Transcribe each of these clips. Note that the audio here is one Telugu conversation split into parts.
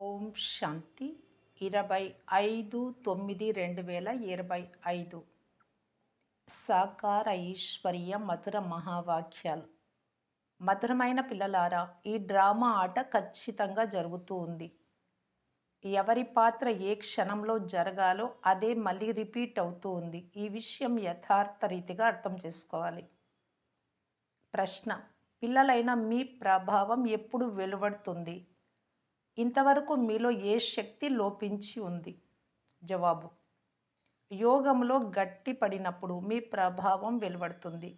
ఓం శాంతి 25/9/2025 సాకార ఈశ్వరీయ మధుర మహావాక్యాలు. మధురమైన పిల్లలారా, ఈ డ్రామా ఆట ఖచ్చితంగా జరుగుతూ ఉంది. ఎవరి పాత్ర ఏ క్షణంలో జరగాలో అదే మళ్ళీ రిపీట్ అవుతూ ఉంది. ఈ విషయం యథార్థ రీతిగా అర్థం చేసుకోవాలి. ప్రశ్న: పిల్లలైన మీ ప్రభావం ఎప్పుడు వెలువడుతుంది? ఇంతవరకు మీలో ఏ శక్తి లోపించి ఉంది? జవాబు: యోగంలో గట్టిపడినప్పుడు మీ ప్రభావం వెలువడుతుంది.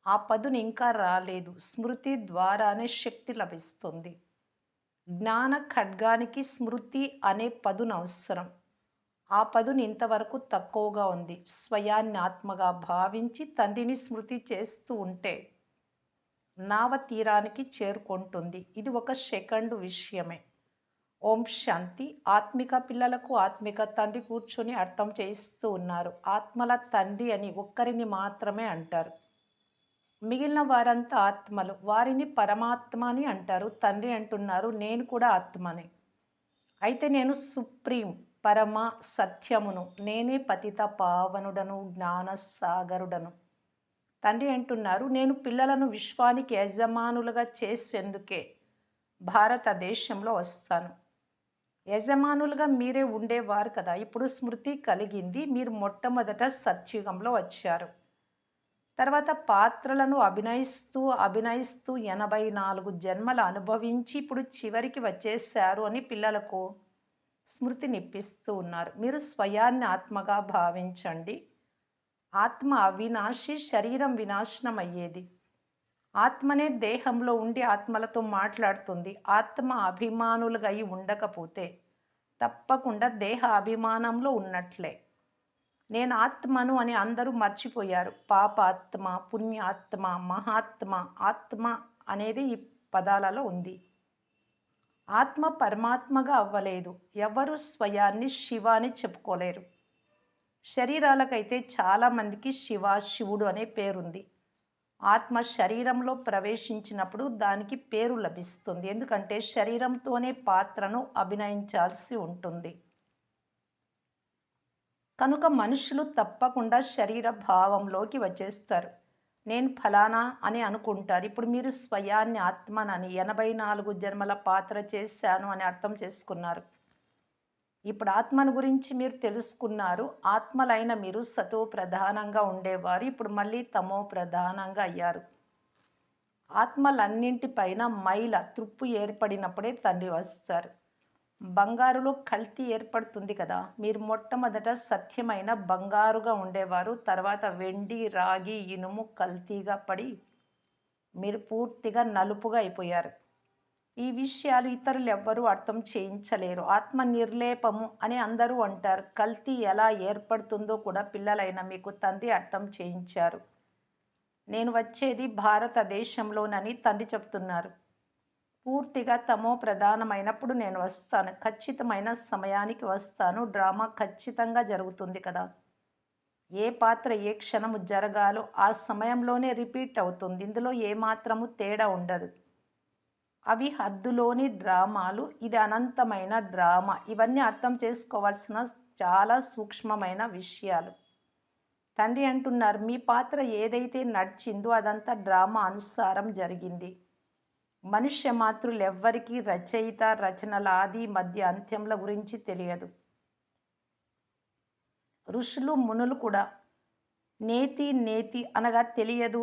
ఆ పదును ఇంకా రాలేదు. స్మృతి ద్వారానే శక్తి లభిస్తుంది. జ్ఞాన ఖడ్గానికి స్మృతి అనే పదును అవసరం. ఆ పదును ఇంతవరకు తక్కువగా ఉంది. స్వయాన్ని ఆత్మగా భావించి తండ్రిని స్మృతి చేస్తూ ఉంటే నావ తీరానికి చేరుకుంటుంది. ఇది ఒక సెకండు విషయమే. ఓం శాంతి. ఆత్మిక పిల్లలకు ఆత్మిక తండ్రి కూర్చొని అర్థం చేయిస్తూ ఉన్నారు. ఆత్మల తండ్రి అని ఒక్కరిని మాత్రమే అంటారు. మిగిలిన వారంతా ఆత్మలు. వారిని పరమాత్మ అని అంటారు. తండ్రి అంటున్నారు, నేను కూడా ఆత్మనే. అయితే నేను సుప్రీం, పరమ సత్యమును. నేనే పతిత పావనుడను, జ్ఞాన సాగరుడను. తండ్రి అంటున్నారు, నేను పిల్లలను విశ్వానికి యజమానులుగా చేసేందుకే భారతదేశంలో వస్తాను. యజమానులుగా మీరే ఉండేవారు కదా. ఇప్పుడు స్మృతి కలిగింది. మీరు మొట్టమొదట సత్యుగంలో వచ్చారు. తర్వాత పాత్రలను అభినయిస్తూ 84 జన్మలు అనుభవించి ఇప్పుడు చివరికి వచ్చేసారు అని పిల్లలకు స్మృతినిప్పిస్తూ ఉన్నారు. మీరు స్వయాన్ని ఆత్మగా భావించండి. ఆత్మ అవినాశి, శరీరం వినాశనం అయ్యేది. ఆత్మనే దేహంలో ఉండి ఆత్మలతో మాట్లాడుతుంది. ఆత్మ అభిమానులుగా అయి ఉండకపోతే తప్పకుండా దేహ అభిమానంలో ఉన్నట్లే. నేను ఆత్మను అని అందరూ మర్చిపోయారు. పాపాత్మ, పుణ్యాత్మ, మహాత్మ. ఆత్మ అనేది ఈ పదాలలో ఉంది. ఆత్మ పరమాత్మగా అవ్వలేదు. ఎవరు స్వయాన్ని శివ అని చెప్పుకోలేరు. శరీరాలకైతే చాలామందికి శివ, శివుడు అనే పేరుంది. ఆత్మ శరీరంలో ప్రవేశించినప్పుడు దానికి పేరు లభిస్తుంది. ఎందుకంటే శరీరంతోనే పాత్రను అభినయించాల్సి ఉంటుంది. కనుక మనుషులు తప్పకుండా శరీర భావంలోకి వచ్చేస్తారు. నేను ఫలానా అని అనుకుంటారు. ఇప్పుడు మీరు స్వయాన్ని ఆత్మనని 84 జన్మల పాత్ర చేశాను అని అర్థం చేసుకున్నారు. ఇప్పుడు ఆత్మను గురించి మీరు తెలుసుకున్నారు. ఆత్మలైన మీరు సతో ప్రధానంగా ఉండేవారు. ఇప్పుడు మళ్ళీ తమో ప్రధానంగా అయ్యారు. ఆత్మలన్నింటిపైన మైల తుప్పు ఏర్పడినప్పుడే తండ్రి వస్తారు. బంగారులో కల్తీ ఏర్పడుతుంది కదా. మీరు మొట్టమొదట సత్యమైన బంగారుగా ఉండేవారు. తర్వాత వెండి, రాగి, ఇనుము కల్తీగా పడి మీరు పూర్తిగా నలుపుగా అయిపోయారు. ఈ విషయాలు ఇతరులు ఎవ్వరూ అర్థం చేయించలేరు. ఆత్మ నిర్లేపము అని అందరూ అంటారు. కల్తీ ఎలా ఏర్పడుతుందో కూడా పిల్లలైన మీకు తండ్రి అర్థం చేయించారు. నేను వచ్చేది భారతదేశంలోనని తండ్రి చెప్తున్నారు. పూర్తిగా తమో ప్రధానమైనప్పుడు నేను వస్తాను. ఖచ్చితమైన సమయానికి వస్తాను. డ్రామా ఖచ్చితంగా జరుగుతుంది కదా. ఏ పాత్ర ఏ క్షణము జరగాలో ఆ సమయంలోనే రిపీట్ అవుతుంది. ఇందులో ఏమాత్రము తేడా ఉండదు. అవి హద్దులోని డ్రామాలు. ఇది అనంతమైన డ్రామా. ఇవన్నీ అర్థం చేసుకోవాల్సిన చాలా సూక్ష్మమైన విషయాలు. తండ్రి అంటున్నారు, మీ పాత్ర ఏదైతే నడిచిందో అదంతా డ్రామా అనుసారం జరిగింది. మనుష్య మాతృలెవ్వరికీ రచయిత, రచనల ఆది మధ్య అంత్యముల గురించి తెలియదు. ఋషులు మునులు కూడా నేతి నేతి అనగా తెలియదు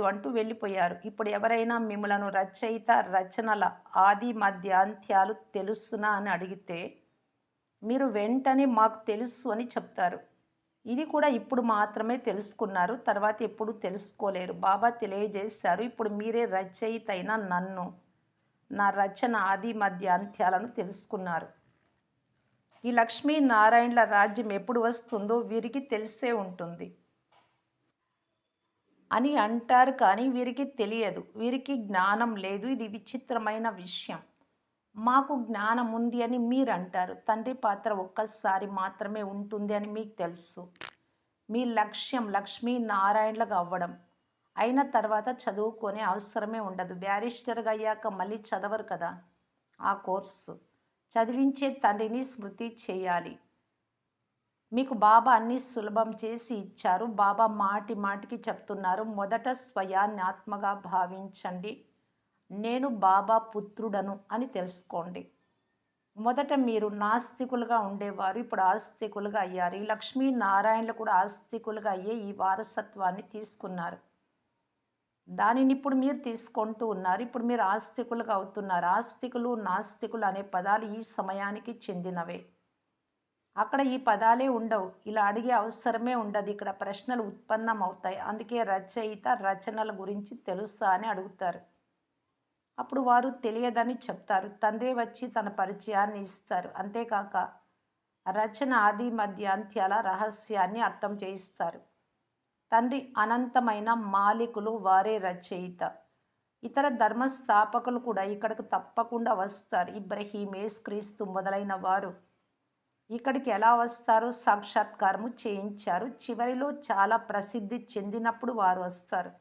అంటూ వెళ్ళిపోయారు. ఇప్పుడు ఎవరైనా మిమ్మలను రచయిత, రచనల ఆది మధ్య అంత్యాలు తెలుసునా అని అడిగితే మీరు వెంటనే మాకు తెలుసు అని చెప్తారు. ఇది కూడా ఇప్పుడు మాత్రమే తెలుసుకున్నారు. తర్వాత ఎప్పుడు తెలుసుకోలేరు. బాబా తెలియజేశారు, ఇప్పుడు మీరే రచయిత అయిన నన్ను, నా రచన ఆది మధ్య అంత్యాలను తెలుసుకున్నారు. ఈ లక్ష్మీనారాయణల రాజ్యం ఎప్పుడు వస్తుందో వీరికి తెలిసే ఉంటుంది అని అంటారు. కానీ వీరికి తెలియదు. వీరికి జ్ఞానం లేదు. ఇది విచిత్రమైన విషయం. మాకు జ్ఞానం ఉంది అని మీరు అంటారు. తండ్రి పాత్ర ఒక్కసారి మాత్రమే ఉంటుంది అని మీకు తెలుసు. మీ లక్ష్యం లక్ష్మీనారాయణలుగా అవ్వడం. అయిన తర్వాత చదువుకునే అవసరమే ఉండదు. బ్యారిస్టర్గా అయ్యాక మళ్ళీ చదవరు కదా ఆ కోర్సు. చదివించే తండ్రిని స్మృతి చేయాలి. మీకు బాబా అన్నీ సులభం చేసి ఇచ్చారు. బాబా మాటి మాటికి చెప్తున్నారు. మొదట స్వయాన్ని ఆత్మగా భావించండి. నేను బాబా పుత్రుడను అని తెలుసుకోండి. మొదట మీరు నాస్తికులుగా ఉండేవారు. ఇప్పుడు ఆస్తికులుగా అయ్యారు. ఈ లక్ష్మీనారాయణలు కూడా ఆస్తికులుగా అయ్యే ఈ వారసత్వాన్ని తీసుకున్నారు. దానిని ఇప్పుడు మీరు తీసుకుంటూ ఉన్నారు. ఇప్పుడు మీరు ఆస్తికులుగా అవుతున్నారు. ఆస్తికులు, నాస్తికులు అనే పదాలు ఈ సమయానికి చెందినవే. అక్కడ ఈ పదాలే ఉండవు. ఇలా అడిగే అవసరమే ఉండదు. ఇక్కడ ప్రశ్నలు ఉత్పన్నం అవుతాయి. అందుకే రచయిత రచనల గురించి తెలుసా అని అడుగుతారు. అప్పుడు వారు తెలియదని చెప్తారు. తండ్రే వచ్చి తన పరిచయాన్ని ఇస్తారు. అంతేకాక రచన ఆది మధ్య అంత్యాల రహస్యాన్ని అర్థం చేయిస్తారు. తండ్రి అనంతమైన మాలికులు, వారే రచయిత. ఇతర ధర్మస్థాపకులు కూడా ఇక్కడకు తప్పకుండా వస్తారు. ఇబ్రహీం, యేసుక్రీస్తు మొదలైన వారు ఇక్కడికి ఎలా వస్తారో సాక్షాత్కారము చేయించారు. చివరిలో చాలా ప్రసిద్ధి చెందినప్పుడు వారు వస్తారు.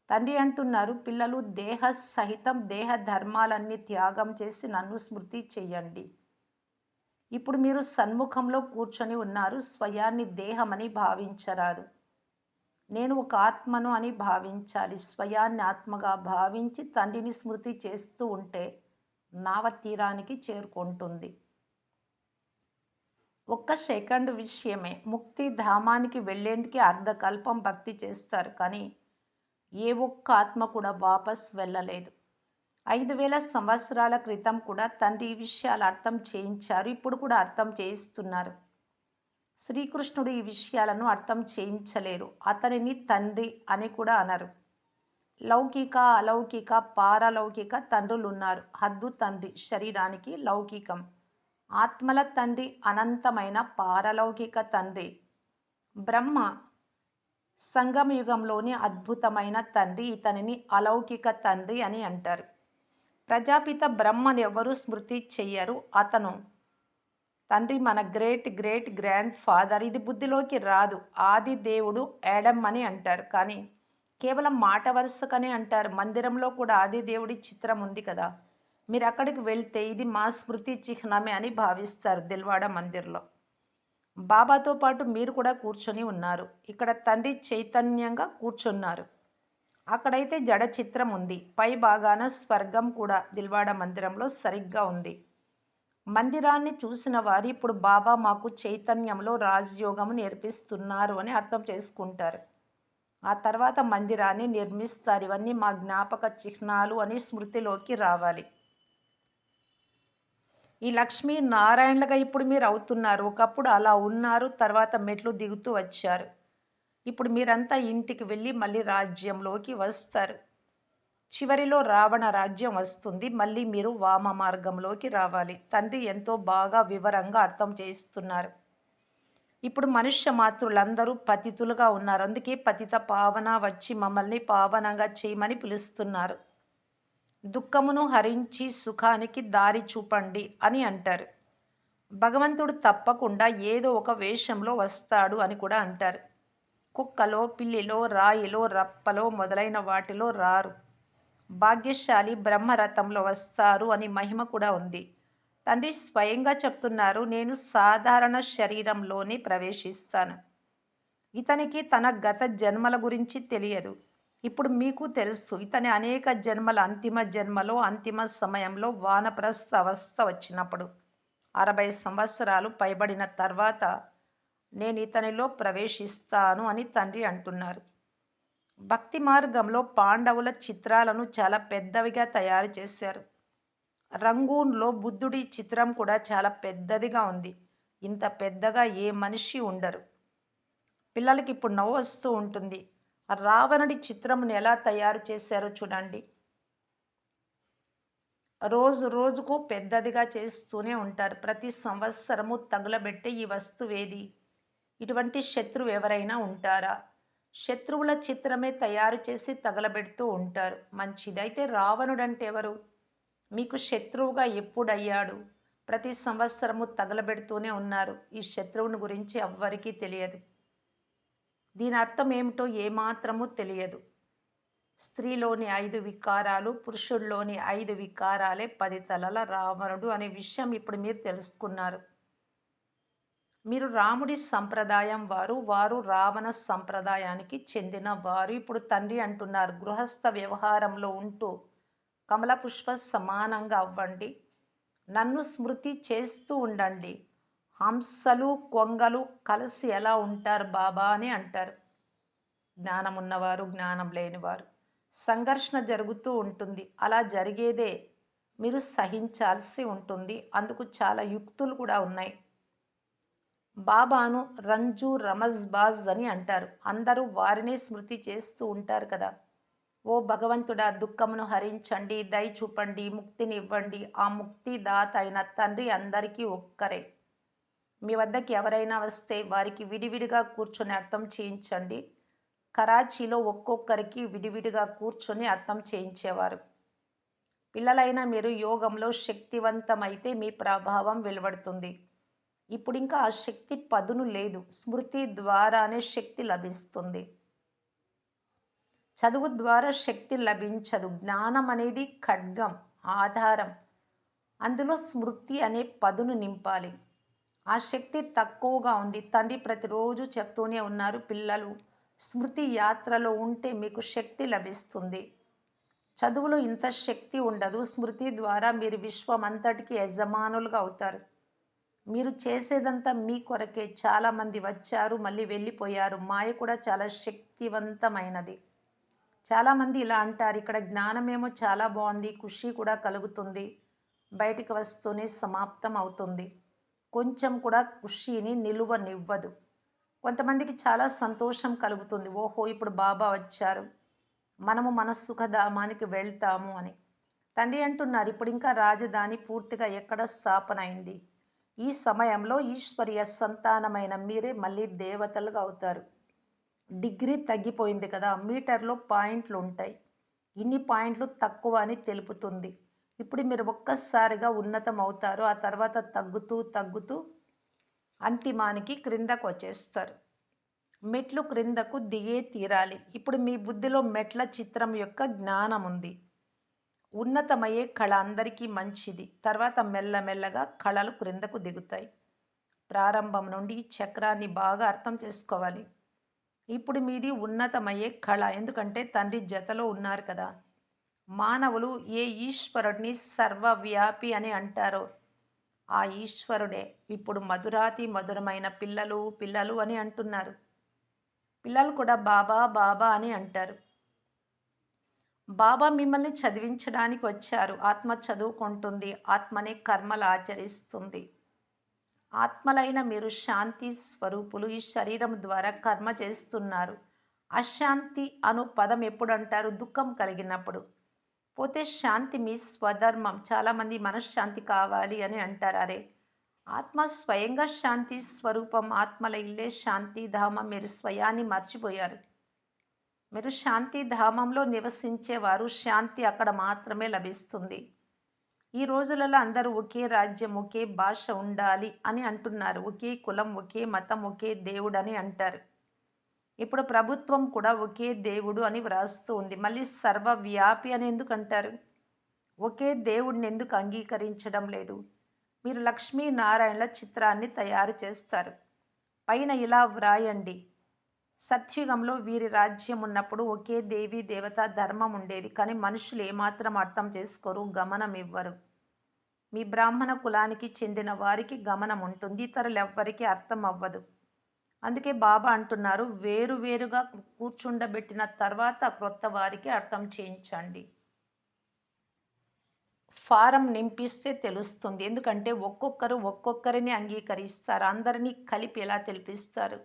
తండ్రి అంటున్నారు, పిల్లలు దేహ సహితం దేహ ధర్మాలన్నీ త్యాగం చేసి నన్ను స్మృతి చెయ్యండి. ఇప్పుడు మీరు సన్ముఖంలో కూర్చొని ఉన్నారు. స్వయాన్ని దేహమని భావించరాదు. నేను ఒక ఆత్మను అని భావించాలి. స్వయాన్ని ఆత్మగా భావించి తండ్రిని స్మృతి చేస్తూ ఉంటే నావ తీరానికి చేరుకుంటుంది. ఒక్క సెకండ్ విషయమే. ముక్తి ధామానికి వెళ్ళేందుకే అర్ధకల్పం భక్తి చేస్తారు. కానీ ఏ ఒక్క ఆత్మ కూడా వాపస్ వెళ్ళలేదు. 5000 సంవత్సరాల క్రితం కూడా తండ్రి ఈ విషయాలు అర్థం చేయించారు. ఇప్పుడు కూడా అర్థం చేయిస్తున్నారు. శ్రీకృష్ణుడు ఈ విషయాలను అర్థం చేయించలేరు. అతనిని తండ్రి అని కూడా అనరు. లౌకిక, అలౌకిక, పారలౌకిక తండ్రులున్నారు. హద్దు తండ్రి శరీరానికి లౌకికం. ఆత్మల తండ్రి అనంతమైన పారలౌకిక తండ్రి. బ్రహ్మ సంగమ యుగంలోని అద్భుతమైన తండ్రి. ఇతనిని అలౌకిక తండ్రి అని అంటారు. ప్రజాపిత బ్రహ్మను ఎవరు స్మృతి చెయ్యరు. అతను తండ్రి మన గ్రేట్ గ్రేట్ గ్రాండ్ ఫాదర్. ఇది బుద్ధిలోకి రాదు. ఆది దేవుడు యాడమ్ అని అంటారు. కానీ కేవలం మాట వరుసకనే అంటారు. మందిరంలో కూడా ఆది దేవుడి చిత్రం ఉంది కదా. మీరు అక్కడికి వెళ్తే ఇది మా స్మృతి చిహ్నమే అని భావిస్తారు. దిల్వాడ మందిర్లో బాబాతో పాటు మీరు కూడా కూర్చొని ఉన్నారు. ఇక్కడ తండ్రి చైతన్యంగా కూర్చున్నారు. అక్కడైతే జడ చిత్రం ఉంది. పై భాగాన స్వర్గం కూడా దిల్వాడ మందిరంలో సరిగ్గా ఉంది. మందిరాన్ని చూసిన వారు ఇప్పుడు బాబా మాకు చైతన్యంలో రాజయోగము నేర్పిస్తున్నారు అని అర్థం చేసుకుంటారు. ఆ తర్వాత మందిరాన్ని నిర్మిస్తారు. ఇవన్నీ మా జ్ఞాపక చిహ్నాలు అని స్మృతిలోకి రావాలి. ఈ లక్ష్మీ నారాయణలుగా ఇప్పుడు మీరు అవుతున్నారు. ఒకప్పుడు అలా ఉన్నారు. తర్వాత మెట్లు దిగుతూ వచ్చారు. ఇప్పుడు మీరంతా ఇంటికి వెళ్ళి మళ్ళీ రాజ్యంలోకి వస్తారు. చివరిలో రావణ రాజ్యం వస్తుంది. మళ్ళీ మీరు వామ మార్గంలోకి రావాలి. తండ్రి ఎంతో బాగా వివరంగా అర్థం చేయిస్తున్నారు. ఇప్పుడు మనుష్య మాతృలందరూ పతితులుగా ఉన్నారు. అందుకే పతిత పావన వచ్చి మమ్మల్ని పావనంగా చేయమని పిలుస్తున్నారు. దుఃఖమును హరించి సుఖానికి దారి చూపండి అని అంటారు. భగవంతుడు తప్పకుండా ఏదో ఒక వేషంలో వస్తాడు అని కూడా అంటారు. కుక్కలో, పిల్లిలో, రాయిలో, రప్పలో మొదలైన వాటిలో రారు. భాగ్యశాలి బ్రహ్మరథంలో వస్తారు అని మహిమ కూడా ఉంది. తండ్రి స్వయంగా చెప్తున్నారు, నేను సాధారణ శరీరంలోనే ప్రవేశిస్తాను. ఇతనికి తన గత జన్మల గురించి తెలియదు. ఇప్పుడు మీకు తెలుసు. ఇతని అనేక జన్మల అంతిమ జన్మలో అంతిమ సమయంలో వానప్రస్థ అవస్థ వచ్చినప్పుడు 60 సంవత్సరాలు పైబడిన తర్వాత నేను ఇతనిలో ప్రవేశిస్తాను అని తండ్రి అంటున్నారు. భక్తి మార్గంలో పాండవుల చిత్రాలను చాలా పెద్దవిగా తయారు చేశారు. రంగూన్లో బుద్ధుడి చిత్రం కూడా చాలా పెద్దదిగా ఉంది. ఇంత పెద్దగా ఏ మనిషి ఉండరు. పిల్లలకి ఇప్పుడు నవ్వు వస్తూ ఉంటుంది. రావణుడి చిత్రమును ఎలా తయారు చేశారో చూడండి. రోజు రోజుకు పెద్దదిగా చేస్తూనే ఉంటారు. ప్రతి సంవత్సరము తగులబెట్టే ఈ వస్తువేది? ఇటువంటి శత్రువు ఎవరైనా ఉంటారా? శత్రువుల చిత్రమే తయారు చేసి తగలబెడుతూ ఉంటారు. మంచిది. అయితే రావణుడు అంటే ఎవరు? మీకు శత్రువుగా ఎప్పుడయ్యాడు? ప్రతి సంవత్సరము తగలబెడుతూనే ఉన్నారు. ఈ శత్రువుని గురించి ఎవ్వరికీ తెలియదు. దీని అర్థం ఏమిటో ఏమాత్రమూ తెలియదు. స్త్రీలోని 5 వికారాలు, పురుషుల్లోని 5 వికారాలే 10 తలల రావణుడు అనే విషయం ఇప్పుడు మీరు తెలుసుకున్నారు. మీరు రాముడి సంప్రదాయం వారు, వారు రావణ సంప్రదాయానికి చెందిన వారు. ఇప్పుడు తండ్రి అంటున్నారు, గృహస్థ వ్యవహారంలో ఉంటూ కమల పుష్ప సమానంగా అవ్వండి. నన్ను స్మృతి చేస్తూ ఉండండి. హంసలు, కొంగలు కలిసి ఎలా ఉంటారు బాబా అని అంటారు. జ్ఞానం ఉన్నవారు, జ్ఞానం లేనివారు. సంఘర్షణ జరుగుతూ ఉంటుంది. అలా జరిగేదే. మీరు సహించాల్సి ఉంటుంది. అందుకు చాలా యుక్తులు కూడా ఉన్నాయి. బాబాను రంజు రమజ్బాజ్ అని అంటారు. అందరూ వారినే స్మృతి చేస్తూ ఉంటారు కదా. ఓ భగవంతుడా, దుఃఖమును హరించండి, దయ చూపండి, ముక్తినివ్వండి. ఆ ముక్తి దాత అయిన తండ్రి అందరికీ ఒక్కరే. మీ వద్దకి ఎవరైనా వస్తే వారికి విడివిడిగా కూర్చొని అర్థం చేయించండి. కరాచీలో ఒక్కొక్కరికి విడివిడిగా కూర్చొని అర్థం చేయించేవారు. పిల్లలైన మీరు యోగంలో శక్తివంతమైతే మీ ప్రభావం వెలువడుతుంది. ఇప్పుడింకా ఆ శక్తి పదును లేదు. స్మృతి ద్వారానే శక్తి లభిస్తుంది. చదువు ద్వారా శక్తి లభించదు. జ్ఞానం అనేది ఖడ్గం, ఆధారం. అందులో స్మృతి అనే పదును నింపాలి. ఆ శక్తి తక్కువగా ఉంది. తండ్రి ప్రతిరోజు చెప్తూనే ఉన్నారు, పిల్లలు స్మృతి యాత్రలో ఉంటే మీకు శక్తి లభిస్తుంది. చదువులో ఇంత శక్తి ఉండదు. స్మృతి ద్వారా మీరు విశ్వమంతటికి యజమానులుగా అవుతారు. మీరు చేసేదంతా మీ కొరకే. చాలామంది వచ్చారు, మళ్ళీ వెళ్ళిపోయారు. మాయ కూడా చాలా శక్తివంతమైనది. చాలామంది ఇలా అంటారు, ఇక్కడ జ్ఞానమేమో చాలా బాగుంది, ఖుషి కూడా కలుగుతుంది, బయటికి వస్తూనే సమాప్తం అవుతుంది. కొంచెం కూడా ఖుషీని నిలువనివ్వదు. కొంతమందికి చాలా సంతోషం కలుగుతుంది. ఓహో, ఇప్పుడు బాబా వచ్చారు, మనము మన సుఖధామానికి వెళ్తాము అని. తండ్రి అంటున్నారు, ఇప్పుడు ఇంకా రాజధాని పూర్తిగా ఎక్కడ స్థాపన అయింది. ఈ సమయంలో ఈశ్వరీయ సంతానమైన మీరే మళ్ళీ దేవతలుగా అవుతారు. డిగ్రీ తగ్గిపోయింది కదా, మీటర్లో పాయింట్లు ఉంటాయి. ఇన్ని పాయింట్లు తక్కువ అని తెలుపుతుంది. ఇప్పుడు మీరు ఒక్కసారిగా ఉన్నతం అవుతారు. ఆ తర్వాత తగ్గుతూ తగ్గుతూ అంతిమానికి క్రిందకు వచ్చేస్తారు. మెట్లు క్రిందకు దిగే తీరాలి. ఇప్పుడు మీ బుద్ధిలో మెట్ల చిత్రం యొక్క జ్ఞానం ఉంది. ఉన్నతమయ్యే కళ అందరికీ మంచిది. తర్వాత మెల్లమెల్లగా కళలు క్రిందకు దిగుతాయి. ప్రారంభం నుండి ఈ చక్రాన్ని బాగా అర్థం చేసుకోవాలి. ఇప్పుడు మీది ఉన్నతమయ్యే కళ. ఎందుకంటే తండ్రి జతలో ఉన్నారు కదా. మానవులు ఏ ఈశ్వరుడిని సర్వవ్యాపి అని అంటారో ఆ ఈశ్వరుడే ఇప్పుడు మధురాతి మధురమైన పిల్లలు పిల్లలు అని అంటున్నారు. పిల్లలు కూడా బాబా బాబా అని అంటారు. బాబా మిమ్మల్ని చదివించడానికి వచ్చారు. ఆత్మ చదువుకుంటుంది, ఆత్మనే కర్మలు ఆచరిస్తుంది. ఆత్మలైన మీరు శాంతి స్వరూపులు. ఈ శరీరం ద్వారా కర్మ చేస్తున్నారు. అశాంతి అను పదం ఎప్పుడు అంటారు? దుఃఖం కలిగినప్పుడు. పోతే శాంతి మీ స్వధర్మం. చాలామంది మనశ్శాంతి కావాలి అని అంటారు. అరే, ఆత్మ స్వయంగా శాంతి స్వరూపం. ఆత్మల ఇల్లే శాంతిధామం. మీరు స్వయాన్ని మర్చిపోయారు. మీరు శాంతిధామంలో నివసించేవారు. శాంతి అక్కడ మాత్రమే లభిస్తుంది. ఈ రోజులలో అందరూ ఒకే రాజ్యం, ఒకే భాష ఉండాలి అని అంటున్నారు. ఒకే కులం, ఒకే మతం, ఒకే దేవుడు అని అంటారు. ఇప్పుడు ప్రభుత్వం కూడా ఒకే దేవుడు అని వ్రాస్తూ ఉంది. మళ్ళీ సర్వవ్యాపి అని ఎందుకు అంటారు? ఒకే దేవుడిని ఎందుకు అంగీకరించడం లేదు? మీరు లక్ష్మీనారాయణల చిత్రాన్ని తయారు చేస్తారు. పైన ఇలా వ్రాయండి, సత్యుగంలో వీరి రాజ్యం ఉన్నప్పుడు ఒకే దేవీ దేవత ధర్మం ఉండేది. కానీ మనుషులు ఏమాత్రం అర్థం చేసుకోరు, గమనం ఇవ్వరు. మీ బ్రాహ్మణ కులానికి చెందిన వారికి గమనం ఉంటుంది, ఇతరులెవ్వరికీ అర్థం అవ్వదు. అందుకే బాబా అంటున్నారు, వేరువేరుగా కూర్చుండబెట్టిన తర్వాత క్రొత్త వారికి అర్థం చేయించండి. ఫారం నింపిస్తే తెలుస్తుంది. ఎందుకంటే ఒక్కొక్కరు ఒక్కొక్కరిని అంగీకరిస్తారు. అందరినీ కలిపి ఎలా తెలిపిస్తారు?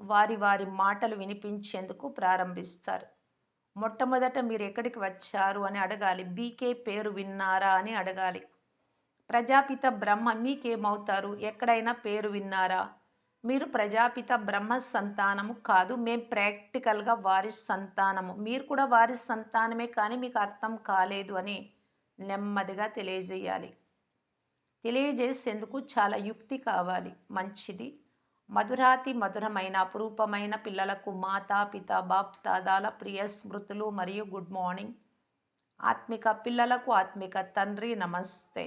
వారి వారి మాటలు వినిపించేందుకు ప్రారంభిస్తారు. మొట్టమొదట మీరు ఎక్కడికి వచ్చారు అని అడగాలి. బీకే పేరు విన్నారా అని అడగాలి. ప్రజాపిత బ్రహ్మ మీకేమవుతారు? ఎక్కడైనా పేరు విన్నారా? మీరు ప్రజాపిత బ్రహ్మ సంతానము కాదు, మేం ప్రాక్టికల్గా వారి సంతానము. మీరు కూడా వారి సంతానమే, కానీ మీకు అర్థం కాలేదు అని నెమ్మదిగా తెలియజేయాలి. తెలియజేసేందుకు చాలా యుక్తి కావాలి. మంచిది. మధురాతి మధురమైన అపురూపమైన పిల్లలకు మాతా పిత బాప్దాదాల ప్రియ స్మృతులు మరియు గుడ్ మార్నింగ్. ఆత్మిక పిల్లలకు ఆత్మిక తండ్రి నమస్తే.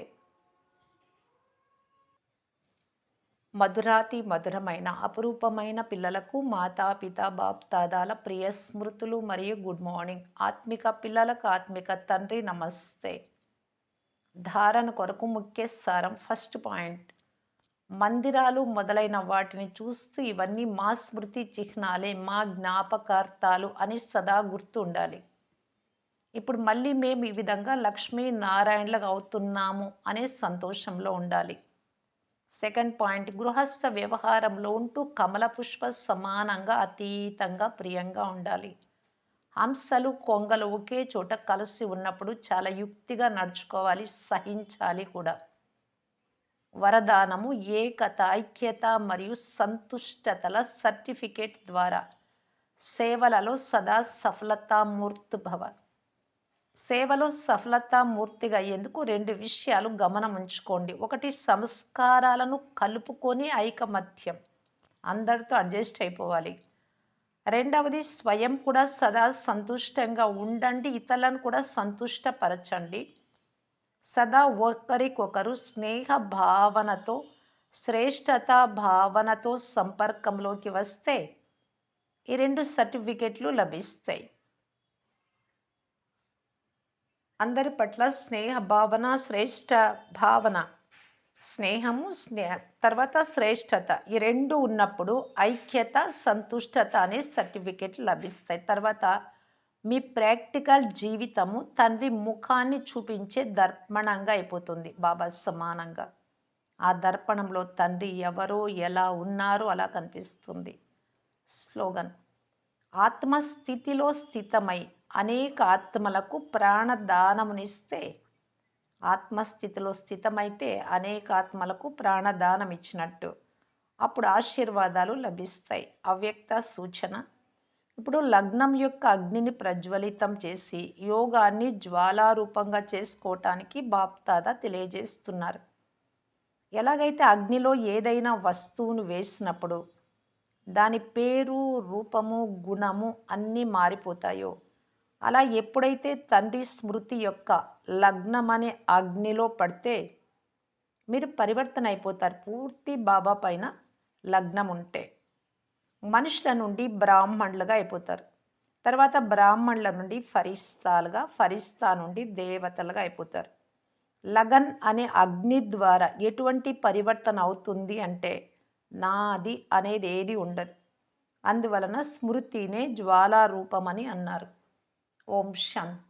మధురాతి మధురమైన అపురూపమైన పిల్లలకు మాతా పిత బాప్దాదాల ప్రియ స్మృతులు మరియు గుడ్ మార్నింగ్. ఆత్మిక పిల్లలకు ఆత్మిక తండ్రి నమస్తే. ధారణ కొరకు ముఖ్య సారం. ఫస్ట్ పాయింట్, మందిరాలు మొదలైన వాటిని చూస్తూ ఇవన్నీ మా స్మృతి చిహ్నాలే, మా జ్ఞాపకార్థాలు అని సదా గుర్తు ఉండాలి. ఇప్పుడు మళ్ళీ మేము ఈ విధంగా లక్ష్మీ నారాయణలుగా అవుతున్నాము అనే సంతోషంలో ఉండాలి. సెకండ్ పాయింట్, గృహస్థ వ్యవహారంలో ఉంటూ కమల పుష్ప సమానంగా అతీతంగా ప్రియంగా ఉండాలి. హంసలు కొంగలు ఒకే చోట కలిసి ఉన్నప్పుడు చాలా యుక్తిగా నడుచుకోవాలి, సహించాలి కూడా. వరదానము ఏకత, ఐక్యత మరియు సంతుష్టతల సర్టిఫికేట్ ద్వారా సేవలలో సదా సఫలతామూర్తిభవ. సేవలో సఫలతామూర్తిగా అయ్యేందుకు రెండు విషయాలు గమనం ఉంచుకోండి. ఒకటి, సంస్కారాలను కలుపుకొని ఐకమత్యం, అందరితో అడ్జస్ట్ అయిపోవాలి. రెండవది, స్వయం కూడా సదా సంతుష్టంగా ఉండండి, ఇతరులను కూడా సంతుష్టపరచండి. సదా ఒకరికొకరు స్నేహ భావనతో, శ్రేష్టత భావనతో సంపర్కంలోకి వస్తే ఈ రెండు సర్టిఫికెట్లు లభిస్తాయి. అందరి పట్ల స్నేహ భావన, శ్రేష్ట భావన, స్నేహము తర్వాత శ్రేష్టత, ఈ రెండు ఉన్నప్పుడు ఐక్యత, సంతుష్టత అనే సర్టిఫికెట్లు లభిస్తాయి. తర్వాత మీ ప్రాక్టికల్ జీవితము తండ్రి ముఖాన్ని చూపించే దర్పణంగా అయిపోతుంది, బాబా సమానంగా. ఆ దర్పణంలో తండ్రి ఎవరో ఎలా ఉన్నారో అలా కనిపిస్తుంది. స్లోగన్, ఆత్మస్థితిలో స్థితమై అనేక ఆత్మలకు ప్రాణదానమునిస్తే, ఆత్మస్థితిలో స్థితమైతే అనేక ఆత్మలకు ప్రాణదానం ఇచ్చినట్టు. అప్పుడు ఆశీర్వాదాలు లభిస్తాయి. అవ్యక్త సూచన, ఇప్పుడు లగ్నం యొక్క అగ్నిని ప్రజ్వలితం చేసి యోగాన్ని జ్వాలారూపంగా చేసుకోవటానికి బాప్దాదా తెలియజేస్తున్నారు. ఎలాగైతే అగ్నిలో ఏదైనా వస్తువును వేసినప్పుడు దాని పేరు, రూపము, గుణము అన్నీ మారిపోతాయో, అలా ఎప్పుడైతే తండ్రి స్మృతి యొక్క లగ్నం అనే అగ్నిలో పడితే మీరు పరివర్తన అయిపోతారు. పూర్తి బాబా పైన లగ్నం ఉంటే మనుషుల నుండి బ్రాహ్మణులుగా అయిపోతారు. తర్వాత బ్రాహ్మణుల నుండి ఫరిస్తాలుగా, ఫరిస్తా నుండి దేవతలుగా అయిపోతారు. లగన్ అనే అగ్ని ద్వారా ఎటువంటి పరివర్తన అవుతుంది అంటే నాది అనేది ఏది ఉండదు. అందువలన స్మృతినే జ్వాలారూపమని అన్నారు. ఓం శాంతి.